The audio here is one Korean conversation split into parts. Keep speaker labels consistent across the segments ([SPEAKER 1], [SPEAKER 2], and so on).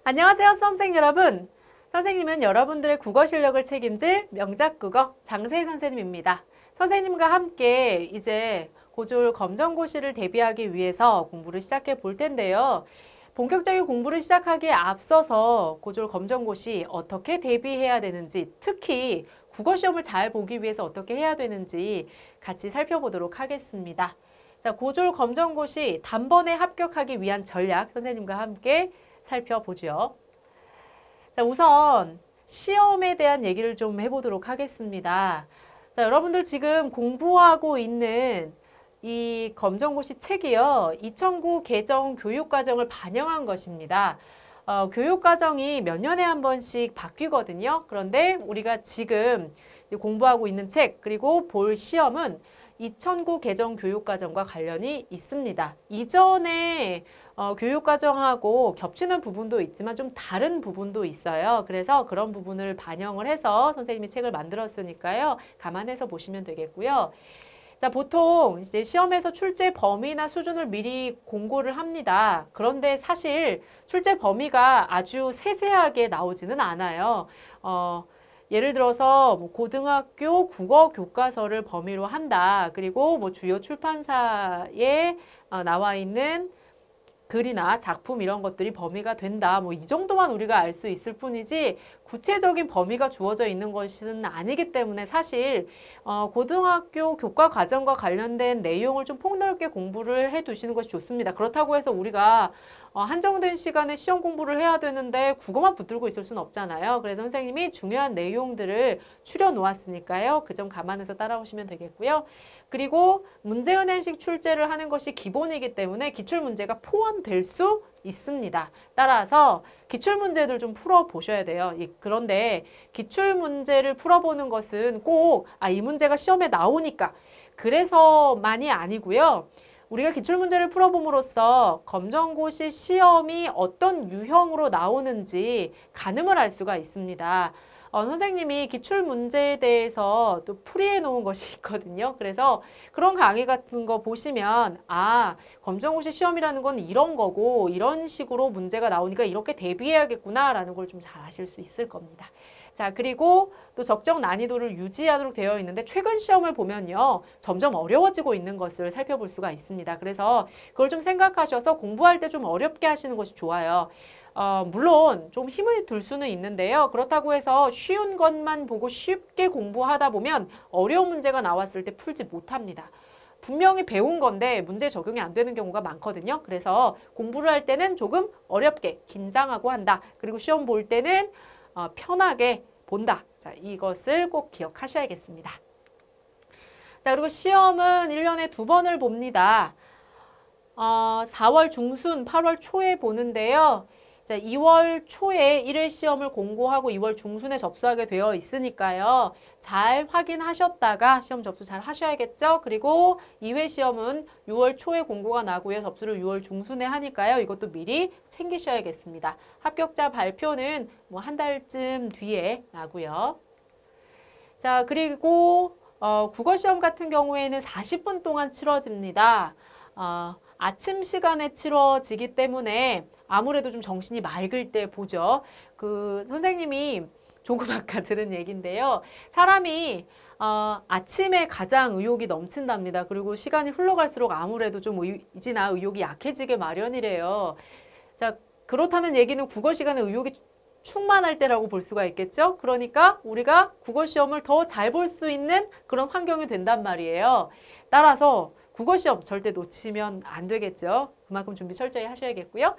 [SPEAKER 1] 안녕하세요, 수험생 여러분. 선생님은 여러분들의 국어 실력을 책임질 명작국어 장세희 선생님입니다. 선생님과 함께 이제 고졸 검정고시를 대비하기 위해서 공부를 시작해 볼 텐데요. 본격적인 공부를 시작하기에 앞서서 고졸 검정고시 어떻게 대비해야 되는지, 특히 국어시험을 잘 보기 위해서 어떻게 해야 되는지 같이 살펴보도록 하겠습니다. 자, 고졸 검정고시 단번에 합격하기 위한 전략 선생님과 함께 살펴보죠. 자, 우선 시험에 대한 얘기를 좀 해보도록 하겠습니다. 자, 여러분들 지금 공부하고 있는 이 검정고시 책이요, 2009 개정 교육과정을 반영한 것입니다. 교육과정이 몇 년에 한 번씩 바뀌거든요. 그런데 우리가 지금 공부하고 있는 책, 그리고 볼 시험은 2009 개정 교육과정과 관련이 있습니다. 이전에 교육과정하고 겹치는 부분도 있지만 좀 다른 부분도 있어요. 그래서 그런 부분을 반영을 해서 선생님이 책을 만들었으니까요. 감안해서 보시면 되겠고요. 자, 보통 이제 시험에서 출제 범위나 수준을 미리 공고를 합니다. 그런데 사실 출제 범위가 아주 세세하게 나오지는 않아요. 예를 들어서 뭐 고등학교 국어 교과서를 범위로 한다. 그리고 뭐 주요 출판사에 나와 있는 글이나 작품 이런 것들이 범위가 된다. 뭐 이 정도만 우리가 알 수 있을 뿐이지 구체적인 범위가 주어져 있는 것은 아니기 때문에 사실 고등학교 교과 과정과 관련된 내용을 좀 폭넓게 공부를 해 두시는 것이 좋습니다. 그렇다고 해서 우리가 한정된 시간에 시험 공부를 해야 되는데 국어만 붙들고 있을 수는 없잖아요. 그래서 선생님이 중요한 내용들을 추려 놓았으니까요. 그 점 감안해서 따라오시면 되겠고요. 그리고 문제은행식 출제를 하는 것이 기본이기 때문에 기출문제가 포함될 수 있습니다. 따라서 기출문제들 좀 풀어보셔야 돼요. 그런데 기출문제를 풀어보는 것은 꼭 이 문제가 시험에 나오니까 그래서만이 아니고요. 우리가 기출문제를 풀어봄으로써 검정고시 시험이 어떤 유형으로 나오는지 가늠을 할 수가 있습니다. 선생님이 기출문제에 대해서 또 풀이해 놓은 것이 있거든요. 그래서 그런 강의 같은 거 보시면 검정고시 시험이라는 건 이런 거고 이런 식으로 문제가 나오니까 이렇게 대비해야겠구나 라는 걸 좀 잘 아실 수 있을 겁니다. 자, 그리고 또 적정 난이도를 유지하도록 되어 있는데 최근 시험을 보면요. 점점 어려워지고 있는 것을 살펴볼 수가 있습니다. 그래서 그걸 좀 생각하셔서 공부할 때 좀 어렵게 하시는 것이 좋아요. 물론 좀 힘을 들 수는 있는데요. 그렇다고 해서 쉬운 것만 보고 쉽게 공부하다 보면 어려운 문제가 나왔을 때 풀지 못합니다. 분명히 배운 건데 문제 적용이 안 되는 경우가 많거든요. 그래서 공부를 할 때는 조금 어렵게 긴장하고 한다. 그리고 시험 볼 때는 편하게 본다. 자, 이것을 꼭 기억하셔야겠습니다. 자, 그리고 시험은 1년에 2번을 봅니다. 4월 중순, 8월 초에 보는데요. 자, 2월 초에 1회 시험을 공고하고 2월 중순에 접수하게 되어 있으니까요. 잘 확인하셨다가 시험 접수 잘 하셔야겠죠. 그리고 2회 시험은 6월 초에 공고가 나고요. 접수를 6월 중순에 하니까요. 이것도 미리 챙기셔야겠습니다. 합격자 발표는 뭐 한 달쯤 뒤에 나고요. 자, 그리고 국어시험 같은 경우에는 40분 동안 치러집니다. 아침 시간에 치러지기 때문에 아무래도 좀 정신이 맑을 때 보죠. 선생님이 조금 아까 들은 얘기인데요. 사람이 아침에 가장 의욕이 넘친답니다. 그리고 시간이 흘러갈수록 아무래도 좀 의지나 의욕이 약해지게 마련이래요. 자, 그렇다는 얘기는 국어 시간에 의욕이 충만할 때라고 볼 수가 있겠죠. 그러니까 우리가 국어 시험을 더 잘 볼 수 있는 그런 환경이 된단 말이에요. 따라서 국어시험 절대 놓치면 안 되겠죠. 그만큼 준비 철저히 하셔야겠고요.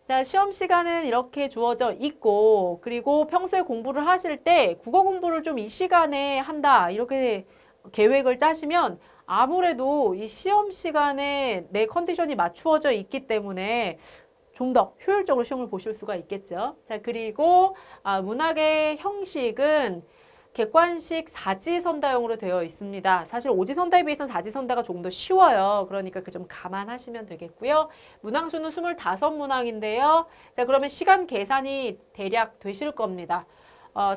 [SPEAKER 1] 자, 시험 시간은 이렇게 주어져 있고, 그리고 평소에 공부를 하실 때 국어 공부를 좀 이 시간에 한다 이렇게 계획을 짜시면 아무래도 이 시험 시간에 내 컨디션이 맞추어져 있기 때문에 좀 더 효율적으로 시험을 보실 수가 있겠죠. 자, 그리고 문학의 형식은 객관식 사지선다형으로 되어 있습니다. 사실 오지선다에 비해서는 사지선다가 조금 더 쉬워요. 그러니까 그 점 감안하시면 되겠고요. 문항수는 25문항인데요. 자, 그러면 시간 계산이 대략 되실 겁니다.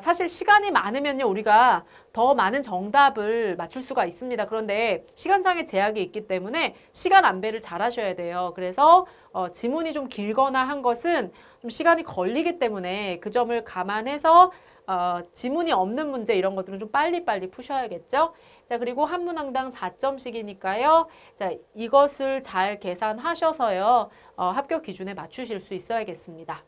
[SPEAKER 1] 사실 시간이 많으면요, 우리가 더 많은 정답을 맞출 수가 있습니다. 그런데 시간상의 제약이 있기 때문에 시간 안배를 잘 하셔야 돼요. 그래서 지문이 좀 길거나 한 것은 좀 시간이 걸리기 때문에 그 점을 감안해서 지문이 없는 문제 이런 것들은 좀 빨리빨리 푸셔야겠죠. 자, 그리고 한 문항당 4점씩이니까요. 자, 이것을 잘 계산하셔서요, 합격 기준에 맞추실 수 있어야겠습니다.